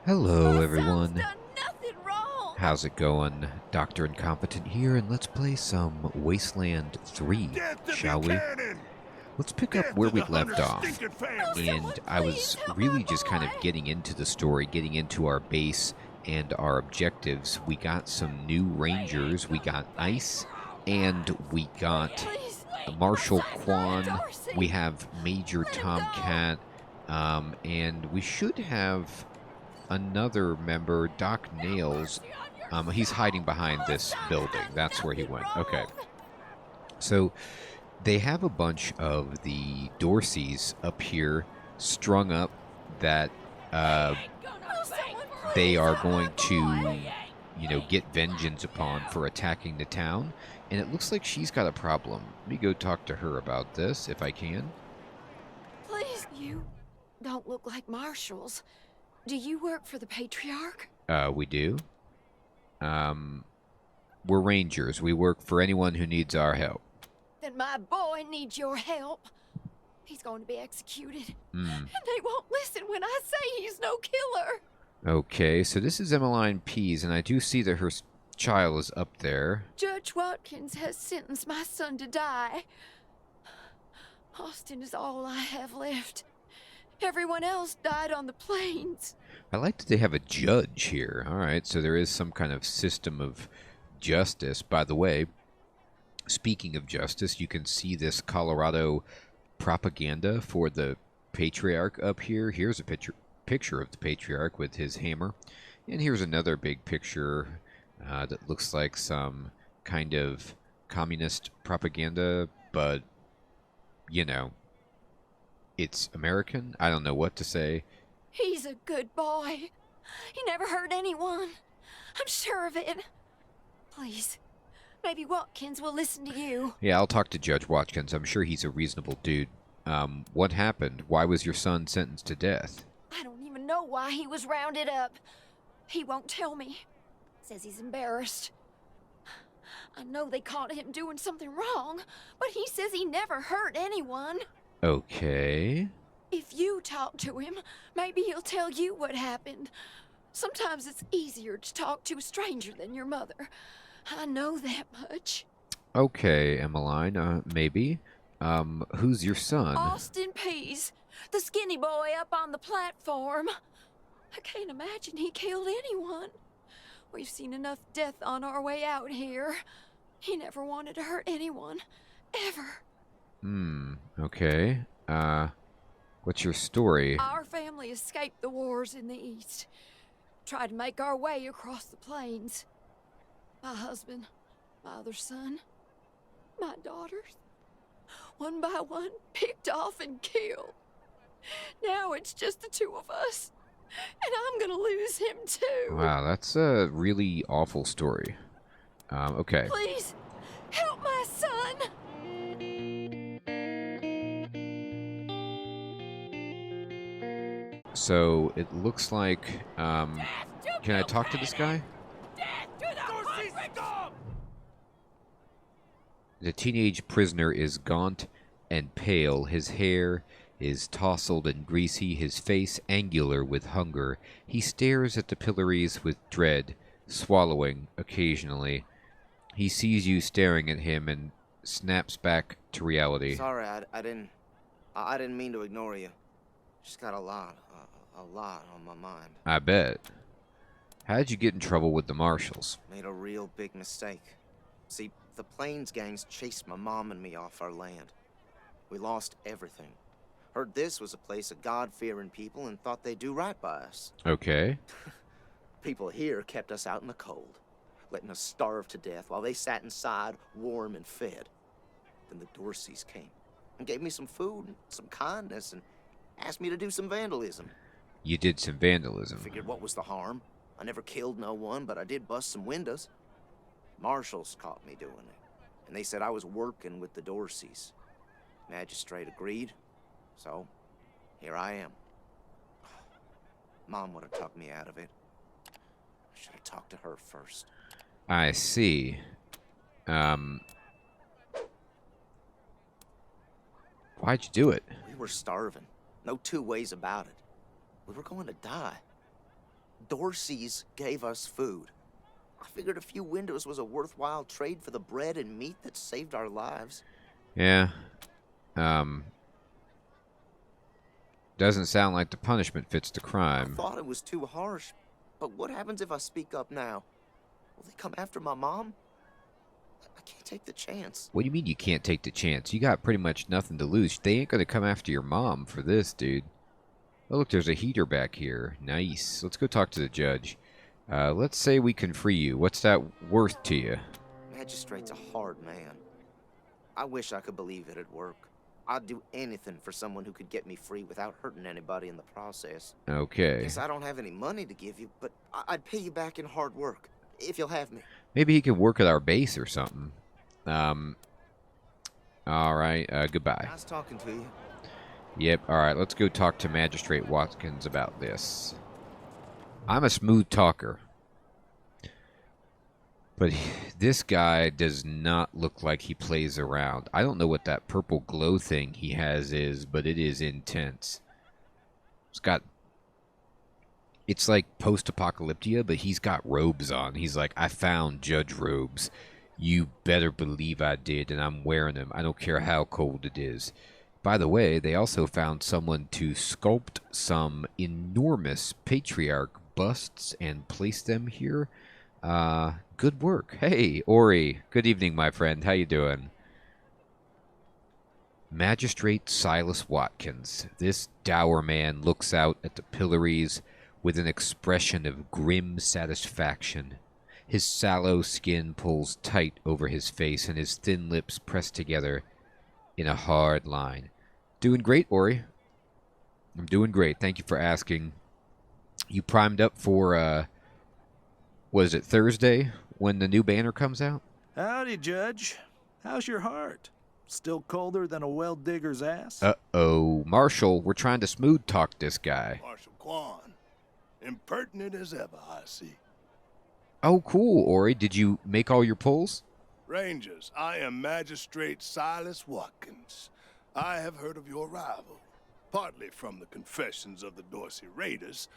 Hello, My everyone. son's done nothing wrong. How's it going? Dr. Incompetent here, and let's play some Wasteland 3, Death to shall we? Buchanan! Let's pick up Death where to the we left Hunter off. stinking family! Oh, And someone I please was help really my just kind of boy. getting into the story, getting into our base and our objectives. We got some new rangers, we got Ice, and we got Please, Marshal my son's Quan. not Darcy. We have Major Let him go. Tomcat, and we should have another member, Doc Nails. He's hiding behind this building. That's where he went. Okay. So they have a bunch of the Dorseys up here strung up that they are going to, get vengeance upon for attacking the town. And it looks like she's got a problem. Let me go talk to her about this, if I can. Please, you don't look like marshals. Do you work for the Patriarch? We do. We're rangers. We work for anyone who needs our help. Then my boy needs your help. He's going to be executed. Hmm. And they won't listen when I say he's no killer. Okay, so this is EMALINE PEASE, and I do see that her child is up there. Judge Watkins has sentenced my son to die. Austin is all I have left. Everyone else died on the plains. I like that they have a judge here. All right, so there is some kind of system of justice. By the way, speaking of justice, you can see this Colorado propaganda for the Patriarch up here. Here's a picture of the Patriarch with his hammer. And here's another big picture that looks like some kind of communist propaganda, but, it's American. I don't know what to say. He's a good boy. He never hurt anyone. I'm sure of it. Please, maybe Watkins will listen to you. Yeah, I'll talk to Judge Watkins. I'm sure he's a reasonable dude. What happened? Why was your son sentenced to death? I don't even know why he was rounded up. He won't tell me. Says he's embarrassed. I know they caught him doing something wrong, but he says he never hurt anyone. Okay. If you talk to him, maybe he'll tell you what happened. Sometimes it's easier to talk to a stranger than your mother. I know that much. Okay, EMALINE, maybe. Who's your son? Austin PEASE, the skinny boy up on the platform. I can't imagine he killed anyone. We've seen enough death on our way out here. He never wanted to hurt anyone, ever. Okay. What's your story? Our family escaped the wars in the East. Tried to make our way across the plains. My husband, my other son, my daughters, one by one, picked off and killed. Now it's just the two of us, and I'm gonna lose him too. Wow, that's a really awful story. Okay. Please, help my son! So, it looks like, can I talk to this guy? The teenage prisoner is gaunt and pale. His hair is tousled and greasy, his face angular with hunger. He stares at the pillories with dread, swallowing occasionally. He sees you staring at him and snaps back to reality. Sorry, I didn't mean to ignore you. Just got a lot on my mind. I bet. How'd you get in trouble with the marshals? Made a real big mistake. See, the Plains gangs chased my mom and me off our land. We lost everything. Heard this was a place of God-fearing people and thought they'd do right by us. Okay. People here kept us out in the cold, letting us starve to death while they sat inside, warm and fed. Then the Dorseys came and gave me some food and some kindness and asked me to do some vandalism. You did some vandalism. Figured what was the harm? I never killed no one, but I did bust some windows. Marshals caught me doing it, and they said I was working with the Dorseys. Magistrate agreed, so here I am. Mom would have talked me out of it. I should have talked to her first. I see. Why'd you do it? We were starving. No two ways about it. We were going to die. Dorsey's gave us food. I figured a few windows was a worthwhile trade for the bread and meat that saved our lives. Yeah. Doesn't sound like the punishment fits the I crime. thought it was too harsh, but what happens if I speak up now? Will they come after my mom? I can't take the chance. What do you mean you can't take the chance? You got pretty much nothing to lose. They ain't gonna come after your mom for this, dude. Oh, look, there's a heater back here. Nice. Let's go talk to the judge. Let's say we can free you. What's that worth to you? Magistrate's a hard man. I wish I could believe it'd work. I'd do anything for someone who could get me free without hurting anybody in the process. Okay. Guess I don't have any money to give you, but I'd pay you back in hard work, if you'll have me. Maybe he could work at our base or something. Alright, goodbye. Nice talking to you. Yep, alright, let's go talk to Magistrate Watkins about this. I'm a smooth talker. But this guy does not look like he plays around. I don't know what that purple glow thing he has is, but it is intense. It's like post-apocalyptia, but he's got robes on. He's like, I found judge robes. You better believe I did, and I'm wearing them. I don't care how cold it is. By the way, they also found someone to sculpt some enormous patriarch busts and place them here. Good work. Hey, Ori. Good evening, my friend. How you doing? Magistrate Silas Watkins. This dour man looks out at the pillories with an expression of grim satisfaction. His sallow skin pulls tight over his face, and his thin lips press together in a hard line. Doing great, Ori. I'm doing great. Thank you for asking. You primed up for, was it Thursday when the new banner comes out? Howdy, Judge. How's your heart? Still colder than a well digger's ass? Uh-oh. Marshal, we're trying to smooth talk this guy. Marshal Quan. Impertinent as ever, I see. Oh, cool, Ori. Did you make all your pulls? Rangers, I am Magistrate Silas Watkins. I have heard of your arrival, partly from the confessions of the Dorsey Raiders.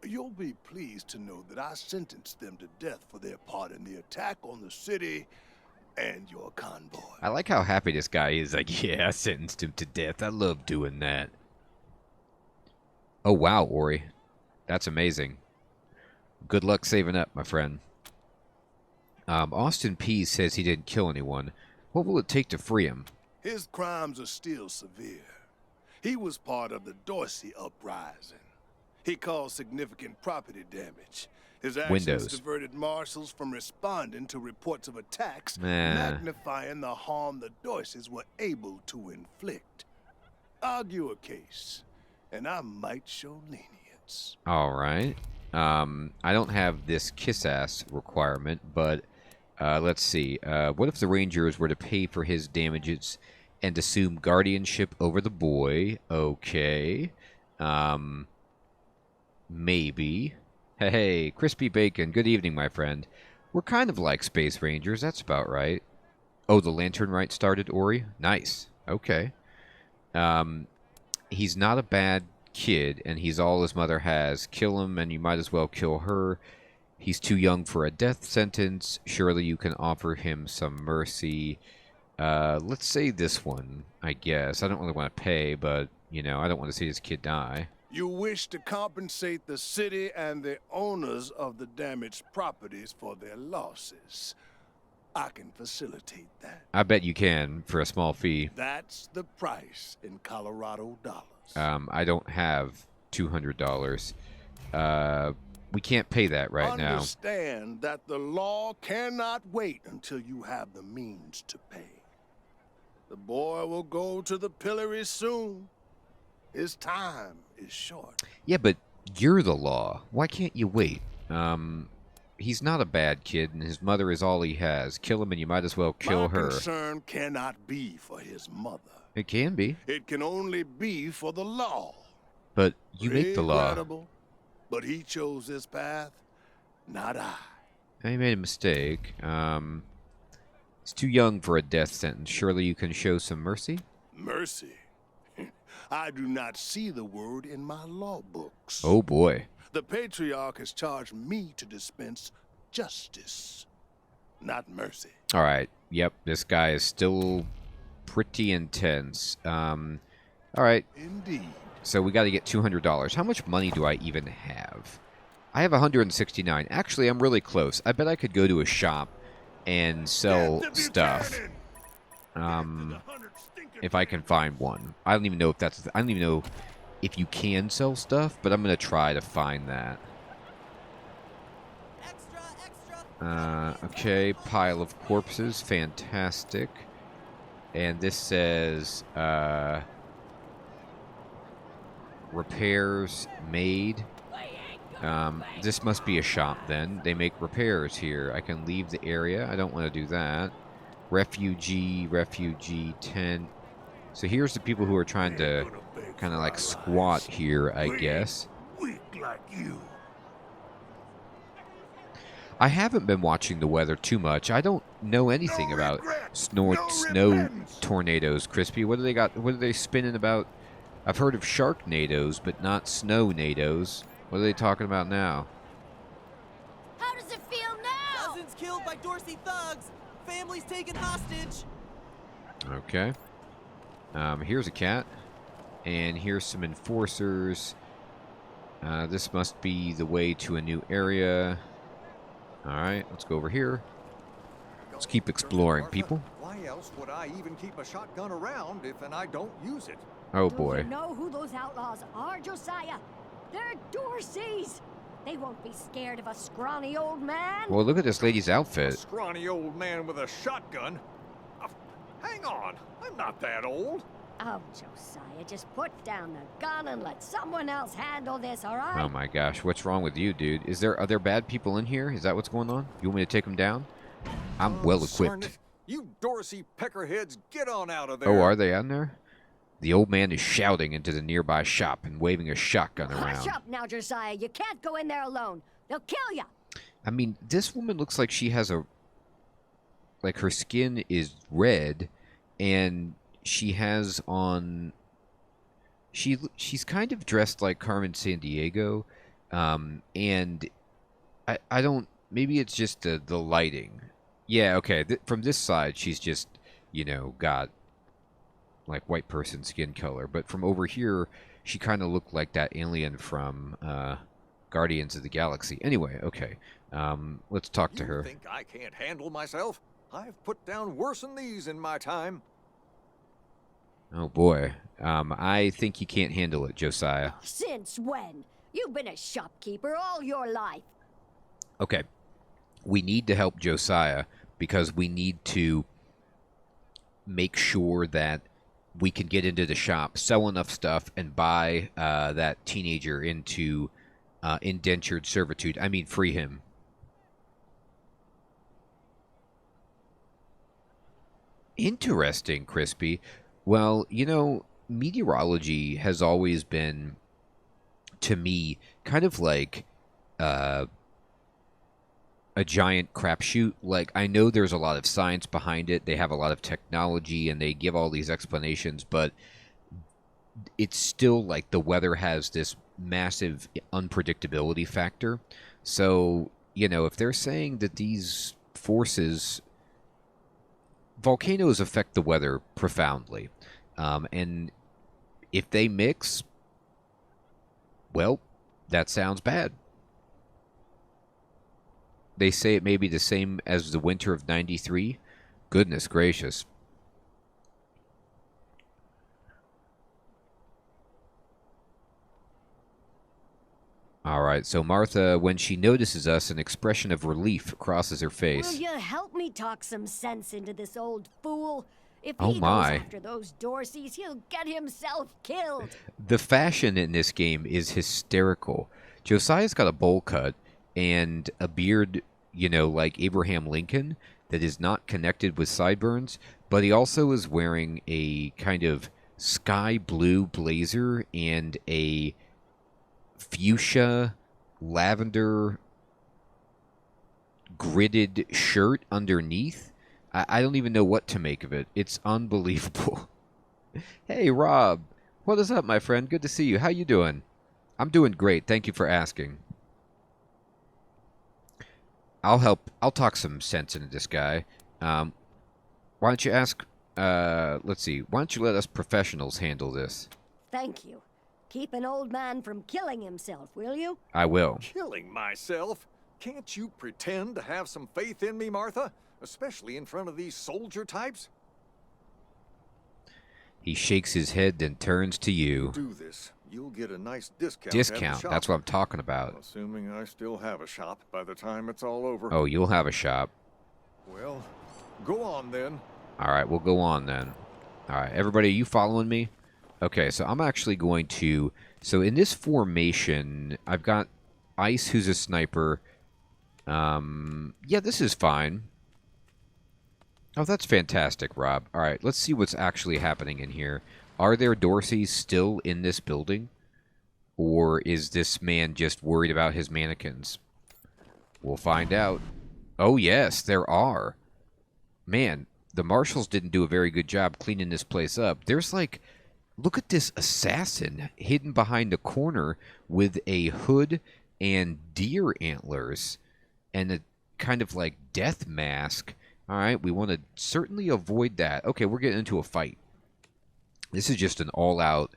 You'll be pleased to know that I sentenced them to death for their part in the attack on the city and your convoy. I like how happy this guy is. Like, yeah, I sentenced him to death. I love doing that. Oh, wow, Ori. That's amazing. Good luck saving up, my friend. Austin Pease says he didn't kill anyone. What will it take to free him? His crimes are still severe. He was part of the Dorsey uprising. He caused significant property damage. His actions diverted marshals from responding to reports of attacks, magnifying the harm the Dorseys were able to inflict. Argue a case, and I might show lenience. All right. I don't have this kiss-ass requirement, but let's see. What if the Rangers were to pay for his damages and assume guardianship over the boy? Okay. Maybe. Hey, Crispy Bacon, good evening, my friend. We're kind of like Space Rangers, that's about right. Oh, the Lantern Rite started, Ori? Nice. Okay. He's not a bad kid, and he's all his mother has. Kill him, and you might as well kill her. He's too young for a death sentence. Surely you can offer him some mercy. Let's say this one, I guess. I don't really want to pay, but, you know, I don't want to see this kid die. You wish to compensate the city and the owners of the damaged properties for their losses. I can facilitate that. I bet you can, for a small fee. That's the price in Colorado dollars. I don't have $200. We can't pay that right now. Understand that the law cannot wait until you have the means to pay. The boy will go to the pillory soon. His time is short. Yeah, but you're the law. Why can't you wait? He's not a bad kid, and his mother is all he has. Kill him, and you might as well kill her. My concern cannot be for his mother. It can be. It can only be for the law. But you make the law. Regrettable, but he chose this path, not I. He made a mistake. He's too young for a death sentence. Surely you can show some mercy? Mercy? I do not see the word in my law books. Oh, boy. The Patriarch has charged me to dispense justice, not mercy. All right. Yep, this guy is still pretty intense. All right. Indeed. So we got to get $200. How much money do I even have? I have 169. Actually, I'm really close. I bet I could go to a shop and sell stuff. If I can find one. I don't even know if that's... I don't even know if you can sell stuff, but I'm going to try to find that. Okay, pile of corpses. Fantastic. And this says... repairs made. This must be a shop then. They make repairs here. I can leave the area. I don't want to do that. Refugee tent. So here's the people who are trying to kind of like squat here, I guess. Weak like you. I haven't been watching the weather too much. I don't know anything about snow tornadoes, Crispy. What do they got? What are they spinning about? I've heard of sharknadoes, but not snow-nados. What are they talking about now? How does it feel now? Cousins killed by Dorsey thugs. Families taken hostage. Okay. Here's a cat. And here's some enforcers. This must be the way to a new area. Alright, let's go over here. Let's keep exploring, people. Why else would I even keep a shotgun around if I don't use it? Oh boy. Do you know who those outlaws are, Josiah? They're Dorseys. They won't be scared of a scrawny old man. Well, look at this lady's A outfit. scrawny old man with a shotgun? Hang on, I'm not that old. Oh, Josiah, just put down the gun and let someone else handle this, all right? Oh my gosh, what's wrong with you, dude? Are there bad people in here? Is that what's going on? You want me to take them down? I'm well Darn equipped. it. You Dorsey peckerheads, get on out of there. Oh, are they on there? The old man is shouting into the nearby shop and waving a shotgun Hush around. up now, Josiah. You can't go in there alone. They'll kill you. I mean, this woman looks like she has a... Like, her skin is red, and she has on... She's kind of dressed like Carmen Sandiego, and I don't... Maybe it's just the lighting. Yeah, okay, from this side, she's just, you know, got... like white person skin color, but from over here she kind of looked like that alien from Guardians of the Galaxy. Anyway, okay, let's talk to her. You think I can't handle myself? I've put down worse than these in my time. Oh boy, I think you can't handle it, Josiah. Since when? You've been a shopkeeper all your life. Okay, we need to help Josiah because we need to make sure that we can get into the shop, sell enough stuff, and buy that teenager into indentured servitude. I mean, free him. Interesting, Crispy. Well, you know, meteorology has always been, to me, kind of like a giant crapshoot. Like, I know there's a lot of science behind it. They have a lot of technology, and they give all these explanations, but it's still like the weather has this massive unpredictability factor. So, you know, if they're saying that these forces... Volcanoes affect the weather profoundly. And if they mix, well, that sounds bad. They say it may be the same as the winter of '93. Goodness gracious. All right, so Martha, when she notices us, an expression of relief crosses her face. Will you help me talk some sense into this old fool? If Oh he my. goes after those Dorseys, he'll get himself killed. The fashion in this game is hysterical. Josiah's got a bowl cut and a beard, you know, like Abraham Lincoln, that is not connected with sideburns, but he also is wearing a kind of sky blue blazer and a fuchsia lavender gridded shirt underneath. I don't even know what to make of it. It's unbelievable. Hey, Rob. What is up, my friend? Good to see you. How you doing? I'm doing great. Thank you for asking. I'll help. I'll talk some sense into this guy. Why don't you ask... let's see. Why don't you let us professionals handle this? Thank you. Keep an old man from killing himself, will you? I will. Killing myself? Can't you pretend to have some faith in me, Martha? Especially in front of these soldier types? He shakes his head, then turns to you. Do this. You'll get a nice discount. Discount? That's what I'm talking about. Assuming I still have a shop by the time it's all over. Oh, you'll have a shop. Well, go on then. All right, we'll go on then. All right, everybody, are you following me? Okay, so I'm actually going to... So in this formation, I've got Ice, who's a sniper. Yeah, this is fine. Oh, that's fantastic, Rob. All right, let's see what's actually happening in here. Are there Dorseys still in this building? Or is this man just worried about his mannequins? We'll find out. Oh, yes, there are. Man, the marshals didn't do a very good job cleaning this place up. There's like... Look at this assassin hidden behind a corner with a hood and deer antlers and a kind of like death mask. All right, we want to certainly avoid that. Okay, we're getting into a fight. This is just an all-out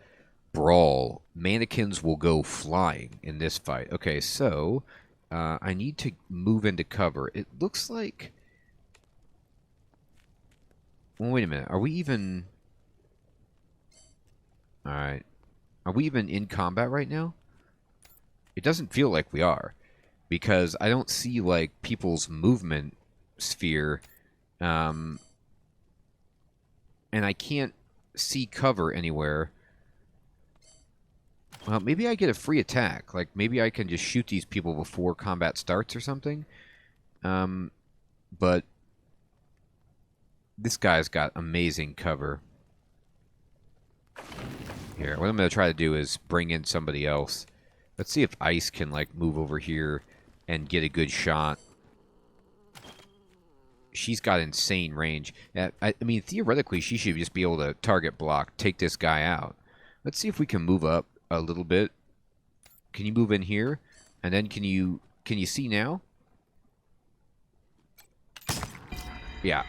brawl. Mannequins will go flying in this fight. Okay, so I need to move into cover. It looks like... Well, wait a minute. Are we even... Alright. Are we even in combat right now? It doesn't feel like we are. Because I don't see, like, people's movement sphere. And I can't see cover anywhere. Well, maybe I get a free attack. Like, maybe I can just shoot these people before combat starts or something. But this guy's got amazing cover. Here, what I'm going to try to do is bring in somebody else. Let's see if Ice can, like, move over here and get a good shot. She's got insane range. I mean, theoretically, she should just be able to target block, take this guy out. Let's see if we can move up a little bit. Can you move in here? And then can you see now? Yeah.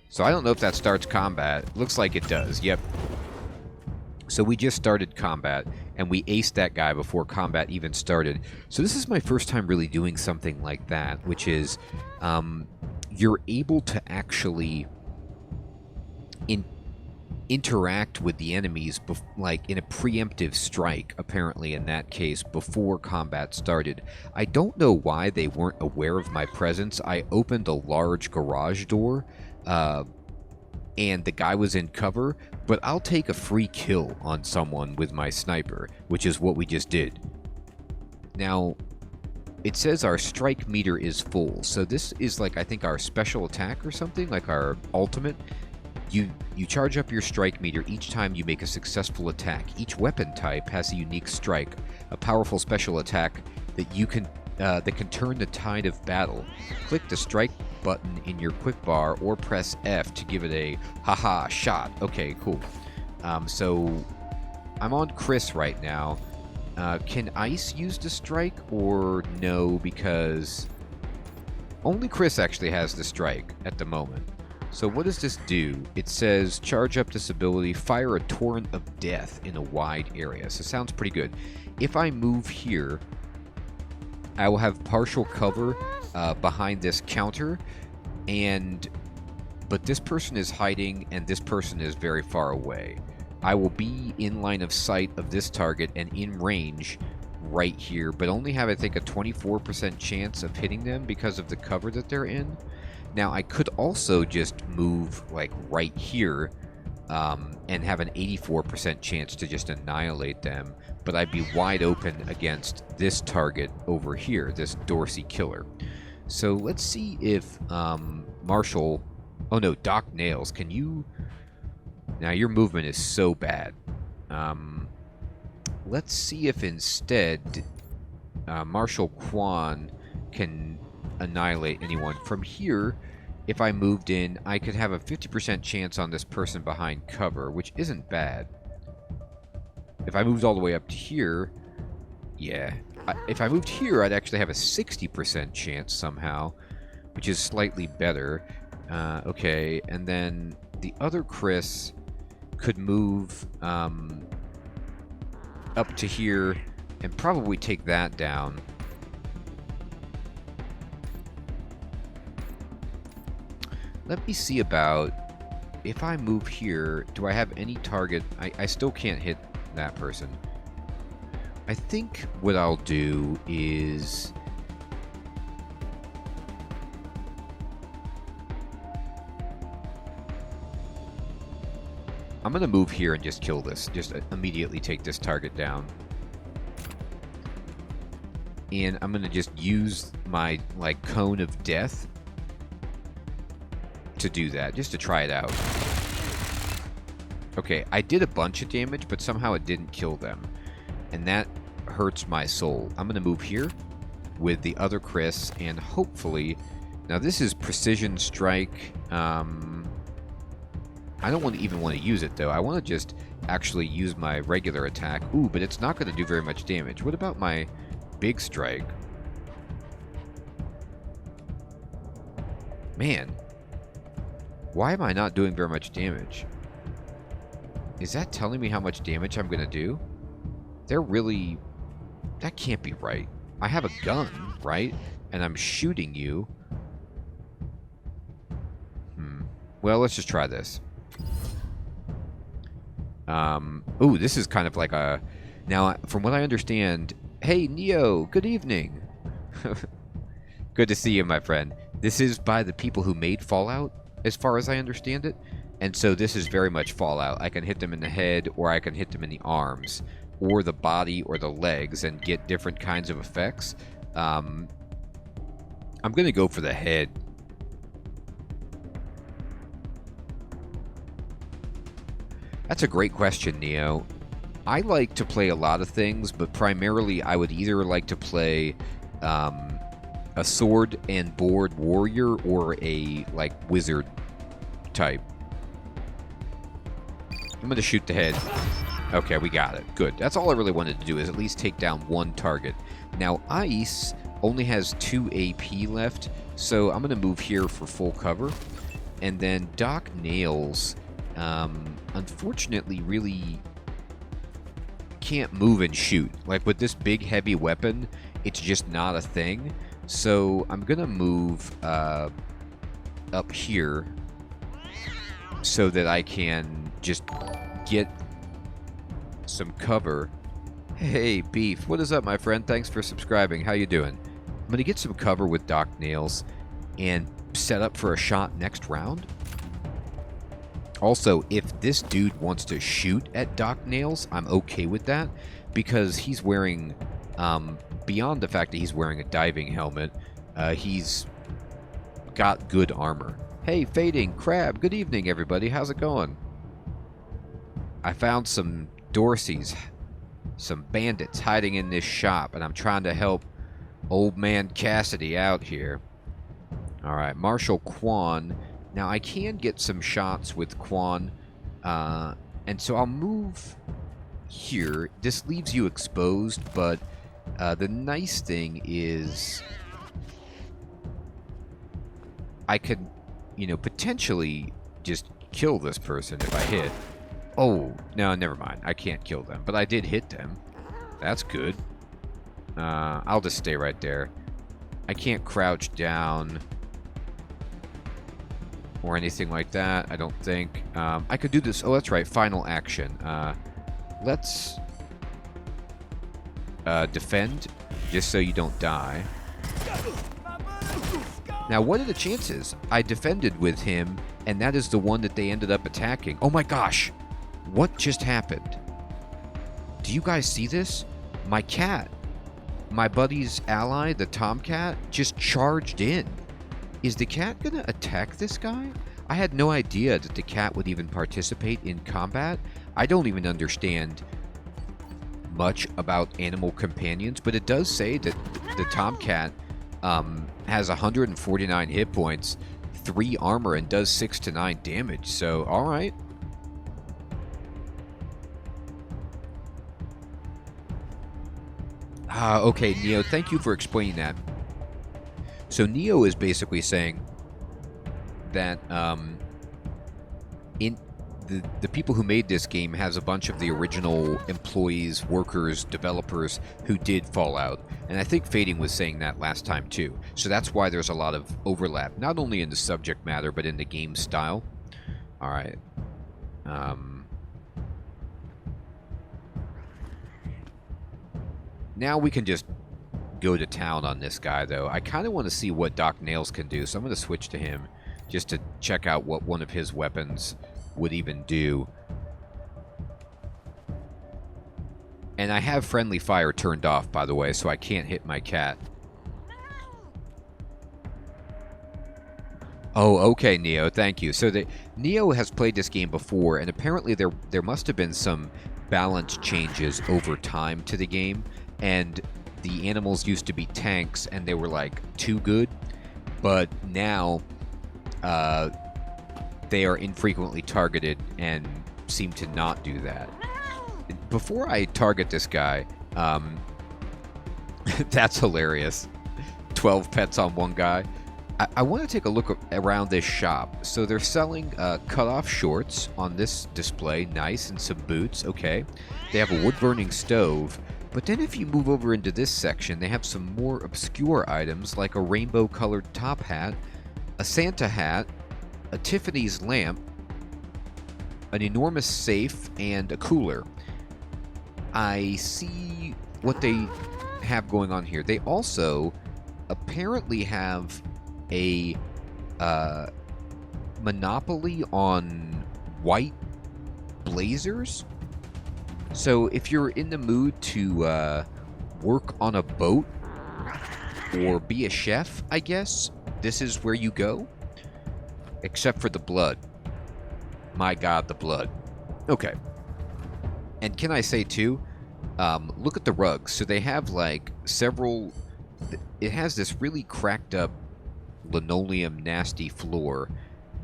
So I don't know if that starts combat. Looks like it does. Yep. So we just started combat, and we aced that guy before combat even started. So this is my first time really doing something like that, which is you're able to actually interact with the enemies like in a preemptive strike, apparently in that case, before combat started. I don't know why they weren't aware of my presence. I opened a large garage door, and the guy was in cover, but I'll take a free kill on someone with my sniper, which is what we just did. Now, it says our strike meter is full, so this is like, I think, our special attack or something, like our ultimate. You charge up your strike meter each time you make a successful attack. Each weapon type has a unique strike, a powerful special attack that can turn the tide of battle. Click the strike button in your quick bar or press F to give it a haha shot. Okay, cool. So I'm on Chris right now. Can Ice use the strike or no? Because only Chris actually has the strike at the moment. So what does this do? It says charge up this ability, fire a torrent of death in a wide area. So sounds pretty good. If I move here, I will have partial cover behind this counter, but this person is hiding and this person is very far away. I will be in line of sight of this target and in range right here, but only have, I think, a 24% chance of hitting them because of the cover that they're in. Now, I could also just move like right here and have an 84% chance to just annihilate them, but I'd be wide open against this target over here, this Dorsey killer. So let's see if Marshall... Oh no, Doc Nails, can you... Now your movement is so bad. Let's see if instead Marshal Quan can annihilate anyone. From here, if I moved in, I could have a 50% chance on this person behind cover, which isn't bad. If I moved all the way up to here, yeah. If I moved here, I'd actually have a 60% chance somehow. which is slightly better. Okay, and then the other Chris could move up to here and probably take that down. Let me see about if I move here, do I have any target? I still can't hit that person. I think what I'll do is I'm going to move here and just kill this. Just immediately take this target down. And I'm going to just use my, like, cone of death to do that, just to try it out. Okay, I did a bunch of damage, but somehow it didn't kill them. And that hurts my soul. I'm going to move here with the other Chris, and hopefully... Now, this is precision strike. I don't even want to use it, though. I want to just actually use my regular attack. Ooh, but it's not going to do very much damage. What about my big strike? Man. Why am I not doing very much damage? Is that telling me how much damage I'm going to do? They're really... That can't be right. I have a gun, right? And I'm shooting you. Well, let's just try this. Ooh, this is kind of like a... Now, from what I understand... Hey, Neo, good evening. Good to see you, my friend. This is by the people who made Fallout, as far as I understand it. And so this is very much Fallout. I can hit them in the head, or I can hit them in the arms, or the body, or the legs, and get different kinds of effects. I'm going to go for the head. That's a great question, Neo. I like to play a lot of things, but primarily I would either like to play a sword and board warrior or a, like, wizard type. I'm going to shoot the head. Okay, we got it. Good. That's all I really wanted to do, is at least take down one target. Now, Ice only has 2 AP left, so I'm going to move here for full cover. And then Doc Nails, unfortunately, really can't move and shoot. Like, with this big, heavy weapon, it's just not a thing. So I'm going to move up here so that I can just get some cover. Hey, Beef, what is up, my friend? Thanks for subscribing. How you doing? I'm going to get some cover with Doc Nails and set up for a shot next round. Also, if this dude wants to shoot at Doc Nails, I'm okay with that, because he's wearing, beyond the fact that he's wearing a diving helmet, he's got good armor. Hey, Fading Crab, good evening, everybody. How's it going? I found some Dorseys, some bandits hiding in this shop, and I'm trying to help old man CASADY out here. Alright, Marshal Quan. Now, I can get some shots with Quan, and so I'll move here. This leaves you exposed, but the nice thing is I could, you know, potentially just kill this person if I hit. Oh, no, never mind. I can't kill them, but I did hit them. That's good. I'll just stay right there. I can't crouch down or anything like that, I don't think. I could do this. Oh, that's right. Final action. Let's defend, just so you don't die. Now, what are the chances? I defended with him, and that is the one that they ended up attacking. Oh my gosh! What just happened? Do you guys see this? My cat, my buddy's ally, the Tomcat, just charged in. Is the cat gonna attack this guy? I had no idea that the cat would even participate in combat. I don't even understand much about animal companions, but it does say that the Tomcat has 149 hit points, 3 armor, and does 6 to 9 damage. So, alright. Okay, Neo, thank you for explaining that. So Neo is basically saying that in the people who made this game has a bunch of the original employees, workers, developers who did Fallout. And I think Fading was saying that last time too. So that's why there's a lot of overlap, not only in the subject matter, but in the game style. All right. Now we can just go to town on this guy, though. I kind of want to see what Doc Nails can do, so I'm going to switch to him just to check out what one of his weapons would even do. And I have friendly fire turned off, by the way, so I can't hit my cat. Oh, okay, Neo, thank you. So Neo has played this game before, and apparently there must have been some balance changes over time to the game, and the animals used to be tanks, and they were, like, too good, but now they are infrequently targeted and seem to not do that. Before I target this guy, that's hilarious. 12 pets on one guy. I want to take a look around this shop. So they're selling cut-off shorts on this display. Nice. And some boots. Okay. They have a wood-burning stove. But then if you move over into this section, they have some more obscure items like a rainbow-colored top hat, a Santa hat, a Tiffany's lamp, an enormous safe, and a cooler. I see what they have going on here. They also apparently have a monopoly on white blazers. So if you're in the mood to work on a boat or be a chef, I guess, this is where you go. Except for the blood. My God, the blood. Okay. And can I say, too, look at the rugs. So they have, like, several... It has this really cracked up linoleum nasty floor,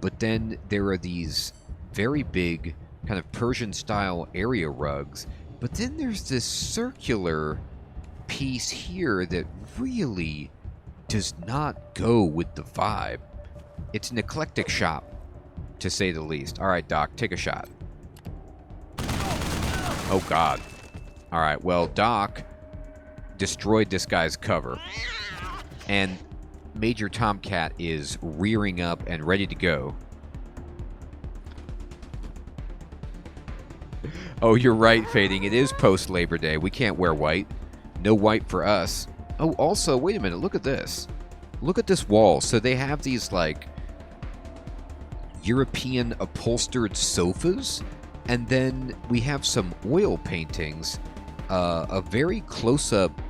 but then there are these very big kind of Persian-style area rugs, but then there's this circular piece here that really does not go with the vibe. It's an eclectic shop, to say the least. All right, Doc, take a shot. Oh, God. All right, well, Doc destroyed this guy's cover. And Major Tomcat is rearing up and ready to go. Oh, you're right, Fading. It is post-Labor Day. We can't wear white. No white for us. Oh, also, wait a minute. Look at this. Look at this wall. So they have these, like, European upholstered sofas, and then we have some oil paintings, a very close-up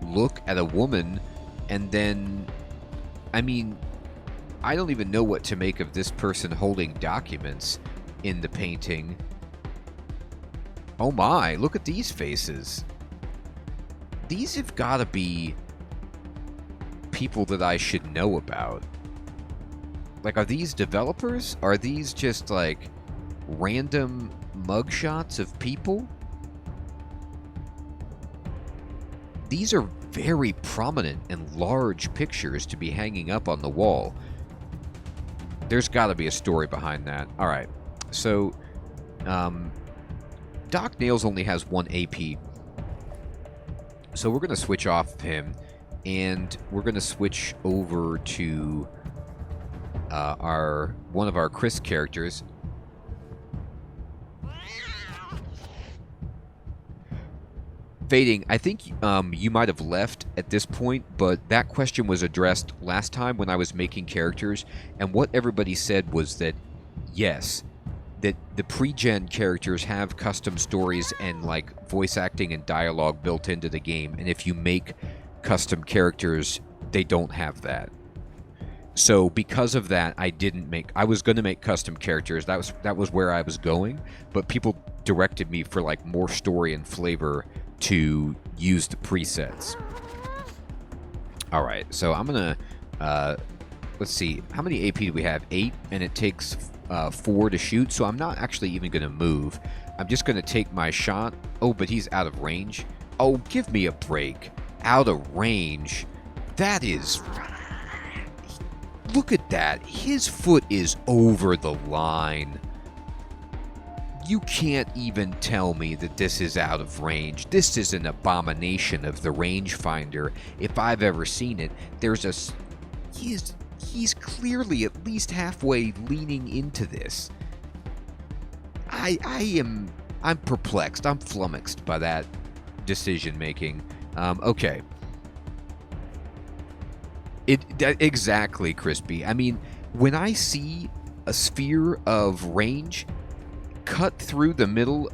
look at a woman, and then, I mean, I don't even know what to make of this person holding documents in the painting. Oh my, look at these faces. These have got to be people that I should know about. Like, are these developers? Are these just, like, random mugshots of people? These are very prominent and large pictures to be hanging up on the wall. There's got to be a story behind that. All right. So, Doc Nails only has 1 AP. So we're going to switch off him, and we're going to switch over to one of our Chris characters. Fading, I think you might have left at this point, but that question was addressed last time when I was making characters, and what everybody said was that, yes, that the pre-gen characters have custom stories and, like, voice acting and dialogue built into the game, and if you make custom characters, they don't have that. So because of that, I was going to make custom characters. That was where I was going, but people directed me for, like, more story and flavor to use the presets. All right, so I'm gonna let's see, how many AP do we have? 8, and it takes 4 to shoot, so I'm not actually even gonna move. I'm just gonna take my shot. Oh, but he's out of range. Oh, give me a break. Out of range. That is... Look at that. His foot is over the line. You can't even tell me that this is out of range. This is an abomination of the rangefinder if I've ever seen it. There's a... He's clearly at least halfway leaning into this. I'm perplexed. I'm flummoxed by that decision making. Okay. Exactly, Crispy. I mean, when I see a sphere of range cut through the middle,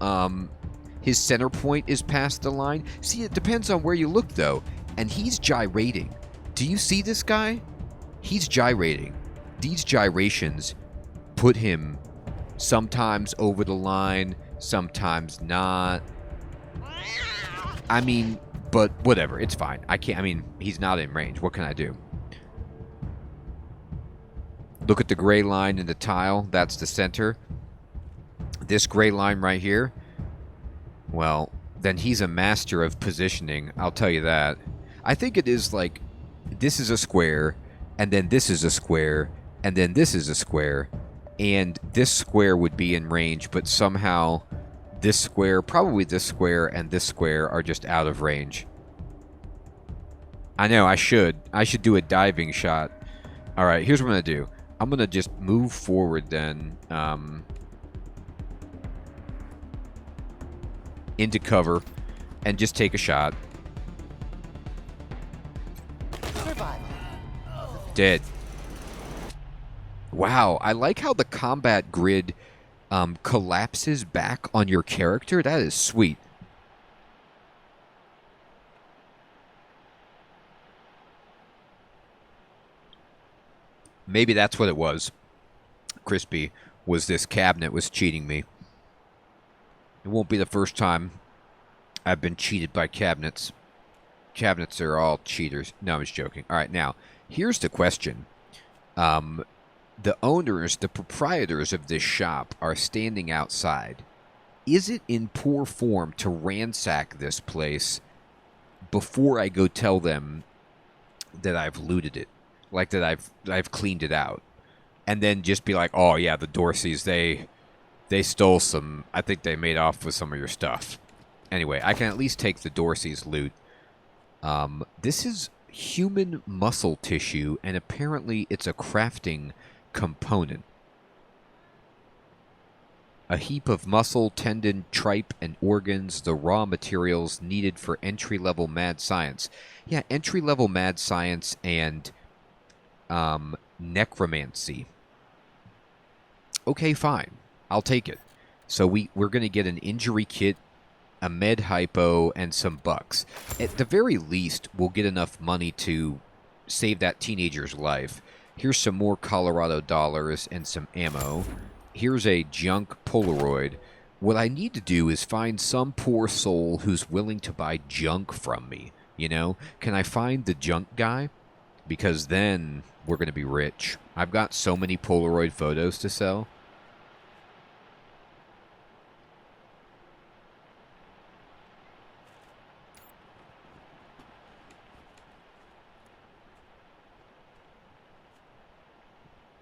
his center point is past the line. See, it depends on where you look, though. And he's gyrating. Do you see this guy? He's gyrating. These gyrations put him sometimes over the line, sometimes not. I mean, but whatever. It's fine. I can't. I mean, he's not in range. What can I do? Look at the gray line in the tile. That's the center. This gray line right here. Well, then he's a master of positioning. I'll tell you that. I think it is like this is a square, and then this is a square, and then this is a square, and this square would be in range, but somehow this square, probably this square, and this square are just out of range. I know, I should do a diving shot. All right, here's what I'm going to do. I'm going to just move forward then into cover and just take a shot. Dead. Wow, I like how the combat grid collapses back on your character. That is sweet. Maybe that's what it was. Crispy, was this cabinet was cheating me. It won't be the first time I've been cheated by cabinets. Cabinets are all cheaters. No, I'm just joking. All right, now, here's the question. The owners, the proprietors of this shop are standing outside. Is it in poor form to ransack this place before I go tell them that I've looted it? Like that I've cleaned it out? And then just be like, oh yeah, the Dorseys, they stole some, I think they made off with some of your stuff. Anyway, I can at least take the Dorseys' loot. This is human muscle tissue, and apparently it's a crafting component. A heap of muscle, tendon, tripe, and organs, the raw materials needed for entry-level mad science. Yeah, entry-level mad science and necromancy. Okay, fine. I'll take it. So we're going to get an injury kit, a med hypo, and some bucks. At the very least, we'll get enough money to save that teenager's life. Here's some more Colorado dollars and some ammo. Here's a junk Polaroid. What I need to do is find some poor soul who's willing to buy junk from me. You know? Can I find the junk guy? Because then we're going to be rich. I've got so many Polaroid photos to sell.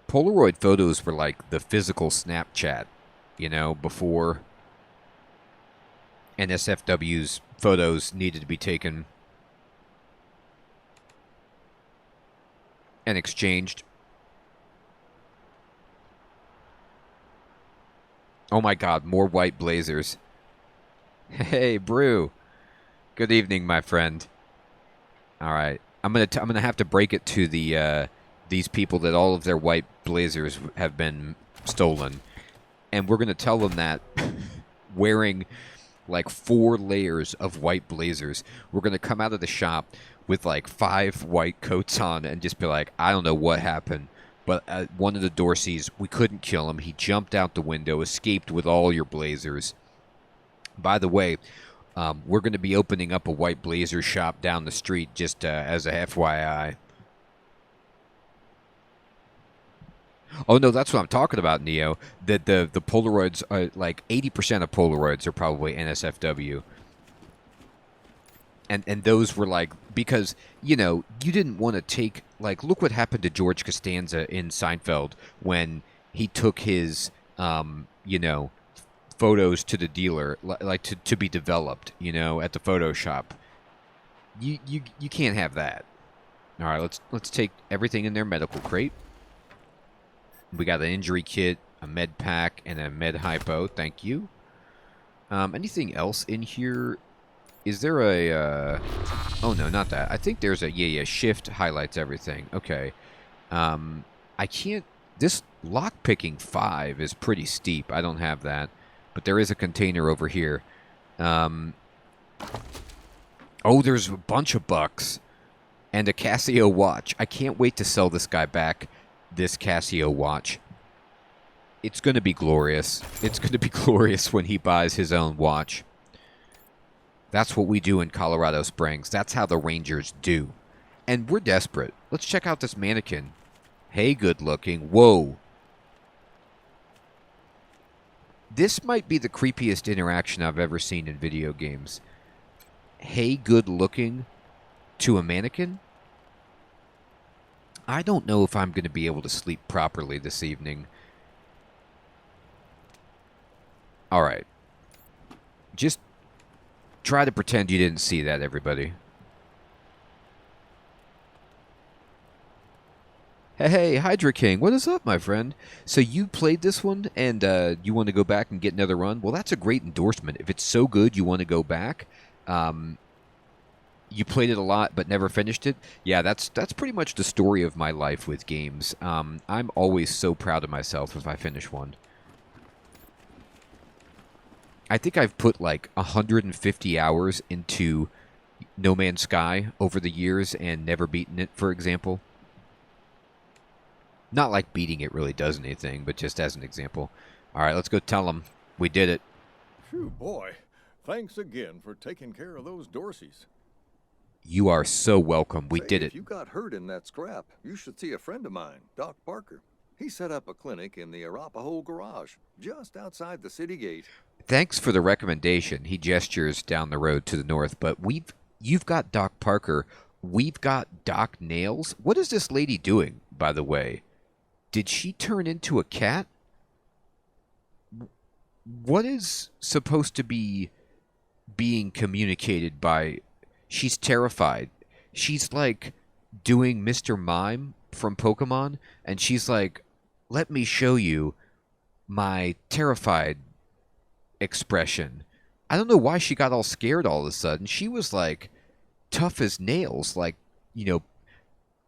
Polaroid photos were like the physical Snapchat, you know, before NSFW's photos needed to be taken and exchanged. Oh my god, more white blazers. Hey, Brew. Good evening, my friend. All right. I'm gonna have to break it to the these people that all of their white blazers have been stolen. And we're going to tell them that wearing like 4 layers of white blazers, we're going to come out of the shop with like 5 white coats on and just be like, I don't know what happened, but one of the Dorseys, we couldn't kill him. He jumped out the window, escaped with all your blazers. By the way, we're going to be opening up a white blazer shop down the street just as a FYI. Oh, no, that's what I'm talking about, Neo. That the Polaroids, are like 80% of Polaroids are probably NSFW. And those were like, because, you know, you didn't want to take, like, look what happened to George Costanza in Seinfeld when he took his, you know, photos to the dealer, like to be developed, you know, at the photo shop. You can't have that. All right, let's take everything in their medical crate. We got an injury kit, a med pack, and a med hypo. Thank you. Anything else in here? Is there a... oh, no, not that. I think there's a... Yeah, shift highlights everything. Okay. I can't... This lockpicking 5 is pretty steep. I don't have that. But there is a container over here. Oh, there's a bunch of bucks. And a Casio watch. I can't wait to sell this guy back this Casio watch. It's going to be glorious. It's going to be glorious when he buys his own watch. That's what we do in Colorado Springs. That's how the Rangers do. And we're desperate. Let's check out this mannequin. Hey, good looking. Whoa. This might be the creepiest interaction I've ever seen in video games. Hey, good looking to a mannequin? I don't know if I'm going to be able to sleep properly this evening. All right. Just try to pretend you didn't see that, everybody. Hey, Hydra King, what is up, my friend? So you played this one, and you want to go back and get another run? Well, that's a great endorsement. If it's so good you want to go back, you played it a lot but never finished it. Yeah, that's pretty much the story of my life with games. I'm always so proud of myself if I finish one. I think I've put like 150 hours into No Man's Sky over the years and never beaten it, for example. Not like beating it really does anything, but just as an example. All right, let's go tell them we did it. Phew, boy. Thanks again for taking care of those Dorseys. You are so welcome. We did it. If you got hurt in that scrap, you should see a friend of mine, Doc Parker. He set up a clinic in the Arapahoe garage, just outside the city gate. Thanks for the recommendation. He gestures down the road to the north, but you've got Doc Parker. We've got Doc Nails. What is this lady doing, by the way? Did she turn into a cat? What is supposed to be being communicated by... She's terrified. She's like doing Mr. Mime from Pokemon, and she's like, let me show you my terrified expression. I don't know why she got all scared all of a sudden. She was like tough as nails, like, you know,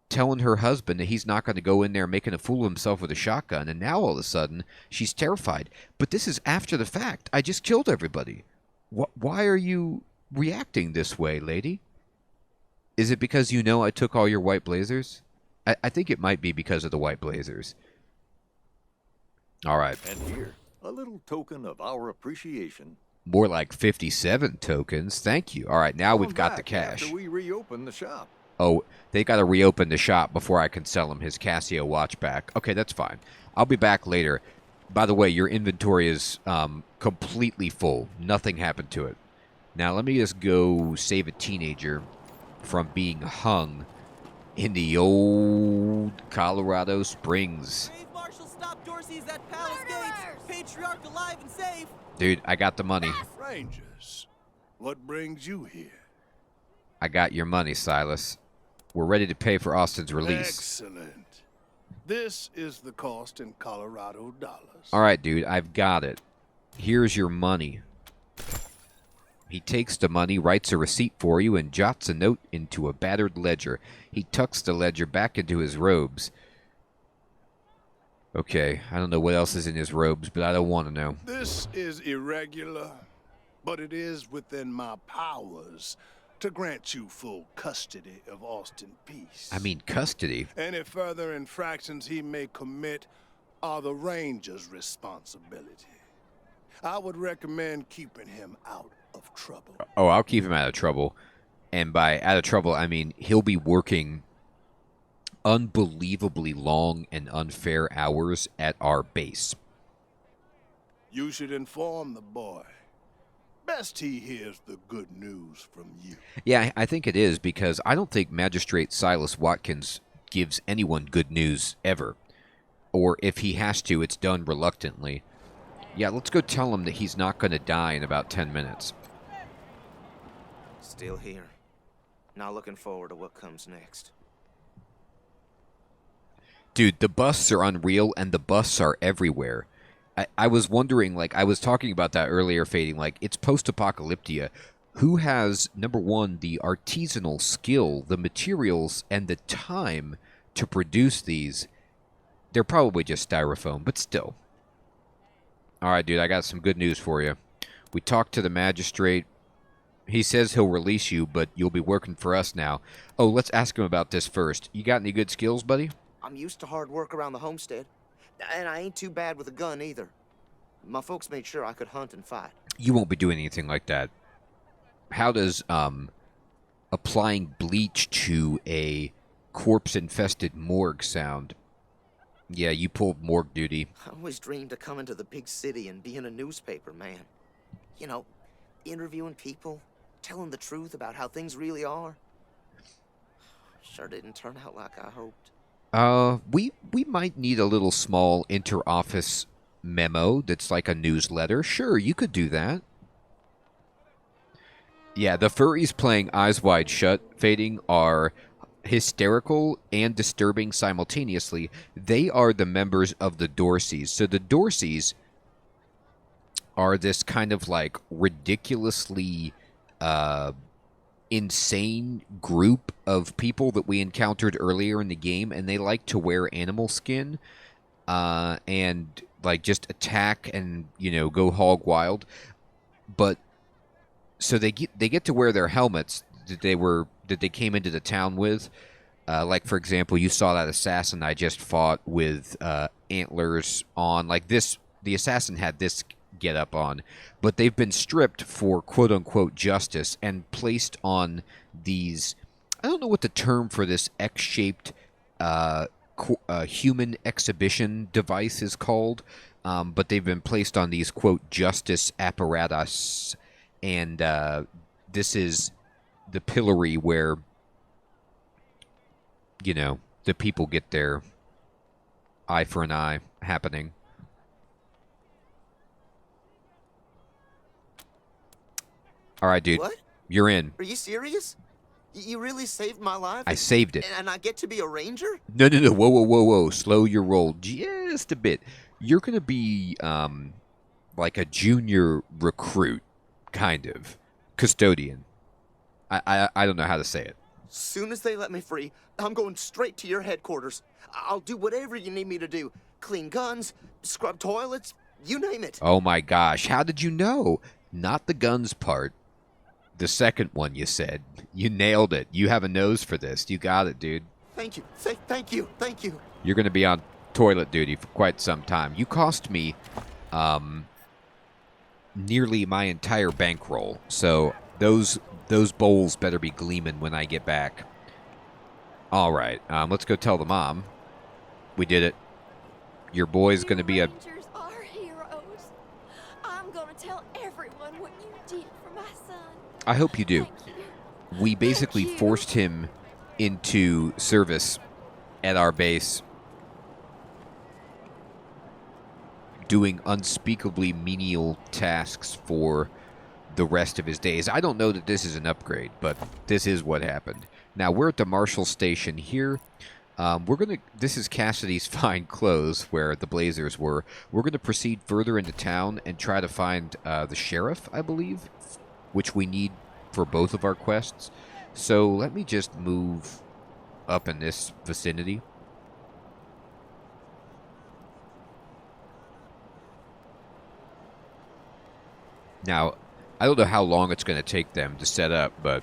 telling her husband that he's not going to go in there making a fool of himself with a shotgun, and now all of a sudden she's terrified. But this is after the fact. I just killed everybody. Why are you reacting this way, lady? Is it because you know I took all your white blazers? I think it might be because of the white blazers. All right. And here, a little token of our appreciation. More like 57 tokens. Thank you. All right, now we've got the cash. After we reopen the shop. Oh, they got to reopen the shop before I can sell him his Casio watch back. Okay, that's fine. I'll be back later. By the way, your inventory is completely full. Nothing happened to it. Now, let me just go save a teenager from being hung in the old Colorado Springs. Brave Marshal stop Dorsey's at Palace Gates. Patriarch alive and safe. Dude, I got the money. Rangers, what brings you here? I got your money, Silas. We're ready to pay for Austin's release. Excellent. This is the cost in Colorado dollars. All right, dude, I've got it. Here's your money. He takes the money, writes a receipt for you, and jots a note into a battered ledger. He tucks the ledger back into his robes. Okay, I don't know what else is in his robes, but I don't want to know. This is irregular, but it is within my powers to grant you full custody of Austin Peace. I mean, custody? Any further infractions he may commit are the Ranger's responsibility. I would recommend keeping him out of trouble. Oh, I'll keep him out of trouble. And by out of trouble, I mean he'll be working unbelievably long and unfair hours at our base. You should inform the boy. Best he hears the good news from you. Yeah, I think it is, because I don't think Magistrate Silas Watkins gives anyone good news ever. Or if he has to, it's done reluctantly. Yeah, let's go tell him that he's not going to die in about 10 minutes. Still here. Not looking forward to what comes next. Dude, the busts are unreal, and the busts are everywhere. I was wondering, like, I was talking about that earlier, Fading, like, it's post-apocalyptia. Who has, number one, the artisanal skill, the materials, and the time to produce these? They're probably just styrofoam, but still. All right, dude, I got some good news for you. We talked to the magistrate. He says he'll release you, but you'll be working for us now. Oh, let's ask him about this first. You got any good skills, buddy? I'm used to hard work around the homestead, and I ain't too bad with a gun either. My folks made sure I could hunt and fight. You won't be doing anything like that. How does applying bleach to a corpse-infested morgue sound? Yeah, you pulled morgue duty. I always dreamed of coming to the big city and being a newspaper man. You know, interviewing people, telling the truth about how things really are. Sure didn't turn out like I hoped. We might need a little small inter-office memo that's like a newsletter. Sure, you could do that. Yeah, the furries playing Eyes Wide Shut, Fading, are hysterical and disturbing simultaneously. They are the members of the Dorseys. So the Dorseys are this kind of like ridiculously insane group of people that we encountered earlier in the game, and they like to wear animal skin and like just attack and, you know, go hog wild. But so they get to wear their helmets that they came into the town with. Like, for example, you saw that assassin I just fought with antlers on. Like this, the assassin had this get up on, but they've been stripped for quote-unquote justice and placed on these, I don't know what the term for this X-shaped human exhibition device is called, but they've been placed on these quote justice apparatus, and this is the pillory where, you know, the people get their eye for an eye happening. All right, dude. What? You're in. Are you serious? You really saved my life? I saved it. And I get to be a ranger? No. Whoa. Slow your roll just a bit. You're going to be like a junior recruit, kind of. Custodian. I don't know how to say it. Soon as they let me free, I'm going straight to your headquarters. I'll do whatever you need me to do. Clean guns, scrub toilets, you name it. Oh my gosh, how did you know? Not the guns part. The second one you said. You nailed it. You have a nose for this. You got it, dude. Thank you. Thank you. You're going to be on toilet duty for quite some time. You cost me nearly my entire bankroll. So those bowls better be gleaming when I get back. All right. Let's go tell the mom. We did it. Your boy's going to be a... Rangers are heroes. I'm going to tell everyone what you did for my son. I hope you do. Thank you. We basically Thank you. forced him into service at our base, doing unspeakably menial tasks for the rest of his days. I don't know that this is an upgrade, but this is what happened. Now, we're at the Marshal Station here. This is Cassidy's fine clothes, where the Blazers were. We're going to proceed further into town and try to find the sheriff, I believe, which we need for both of our quests. So let me just move up in this vicinity. Now, I don't know how long it's going to take them to set up, but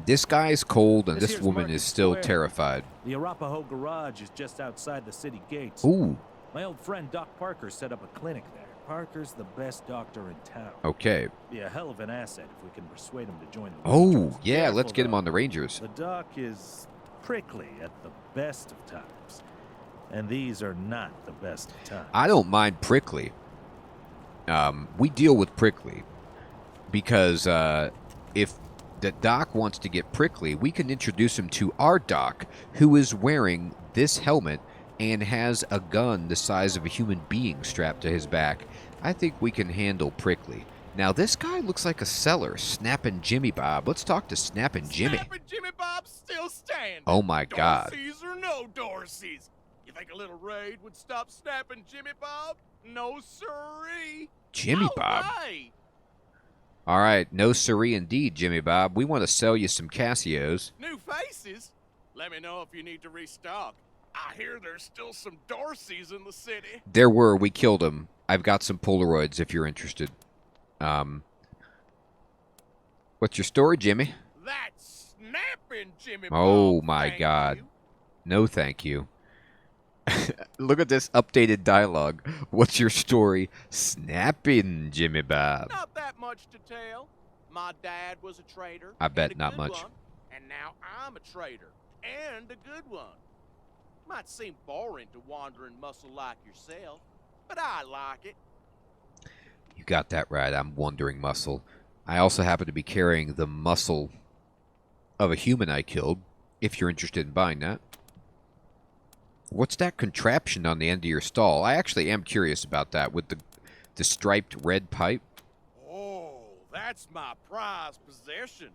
this guy's cold and this woman is still terrified. The Arapahoe garage is just outside the city gates. Ooh. My old friend Doc Parker set up a clinic there. Parker's the best doctor in town. Okay. Be a hell of an asset if we can persuade him to join the Oh, Rangers. yeah, Careful, let's get him though. on the Rangers. The Doc is prickly at the best of times. And these are not the best of times. I don't mind prickly. We deal with prickly. Because if the Doc wants to get prickly, we can introduce him to our Doc, who is wearing this helmet and has a gun the size of a human being strapped to his back. I think we can handle prickly. Now, this guy looks like a seller, Snappin' Jimmy Bob. Let's talk to Snappin' Jimmy. Snappin' Jimmy Bob's still standing. Oh, my God. Dorseys or no Dorseys? You think a little raid would stop Snappin' Jimmy Bob? No siree. Jimmy Bob? Right. All right, no siree indeed, Jimmy Bob. We want to sell you some Casios. New faces? Let me know if you need to restock. I hear there's still some Dorseys in the city. There were. We killed them. I've got some Polaroids if you're interested. What's your story, Jimmy? That's snapping, Jimmy Oh, Bob. my Thank God. you. No, thank you. Look at this updated dialogue. What's your story? Snapping, Jimmy Bob. Not that much to tell. My dad was a trader. I bet and a not good much. One, and now I'm a trader. And a good one. Might seem boring to wandering muscle like yourself, but I like it. You got that right. I'm wandering muscle. I also happen to be carrying the muscle of a human I killed, if you're interested in buying that. What's that contraption on the end of your stall? I actually am curious about that with the striped red pipe. Oh, that's my prized possession.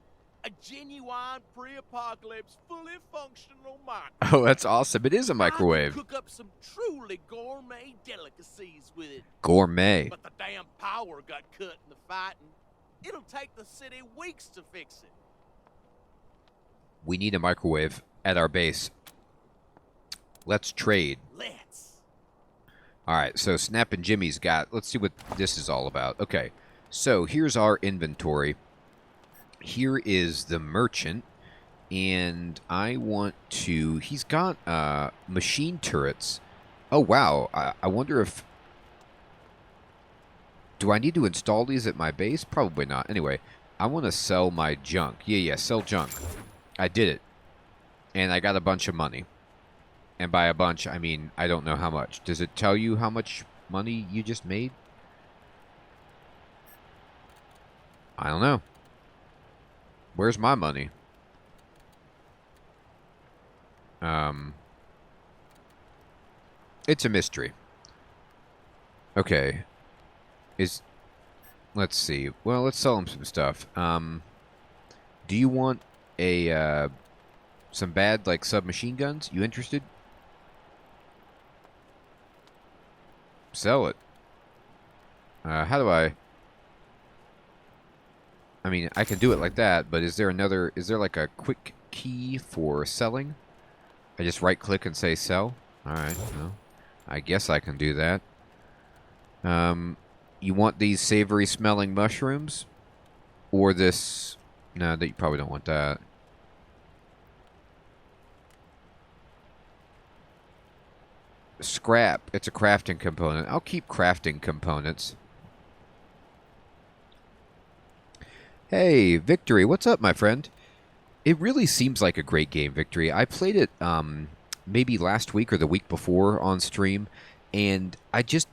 A genuine pre-apocalypse, fully functional microwave. Oh, that's awesome. It is a microwave. I can cook up some truly gourmet delicacies with it. Gourmet. But the damn power got cut in the fighting. It'll take the city weeks to fix it. We need a microwave at our base. Let's trade. Let's. All right, so Snappin' Jimmy's got... Let's see what this is all about. Okay, so here's our inventory. Here is the merchant, and I want to... He's got machine turrets. Oh, wow. I wonder if... Do I need to install these at my base? Probably not. Anyway, I want to sell my junk. Yeah, sell junk. I did it. And I got a bunch of money. And by a bunch, I mean, I don't know how much. Does it tell you how much money you just made? I don't know. Where's my money? It's a mystery. Okay. Let's see. Well, let's sell him some stuff. Do you want a, some bad, like, submachine guns? You interested? Sell it. How do I mean, I can do it like that, but is there like a quick key for selling? I just right click and say sell? Alright, well, I guess I can do that. You want these savory smelling mushrooms? Or this... No, you probably don't want that. Scrap. It's a crafting component. I'll keep crafting components. Hey, Victory. What's up, my friend? It really seems like a great game, Victory. I played it maybe last week or the week before on stream, and I just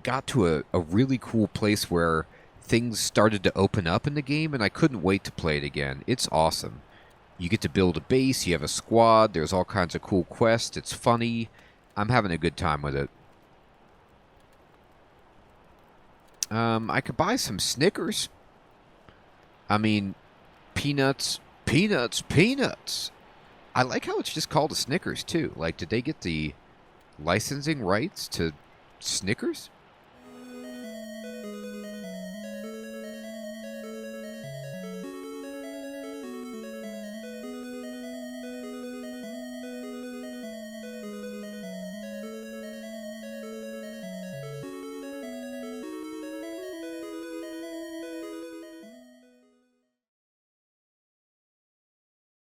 got to a really cool place where things started to open up in the game, and I couldn't wait to play it again. It's awesome. You get to build a base, you have a squad, there's all kinds of cool quests, it's funny. I'm having a good time with it. I could buy some Snickers. I mean, peanuts. I like how it's just called a Snickers, too. Like, did they get the licensing rights to Snickers?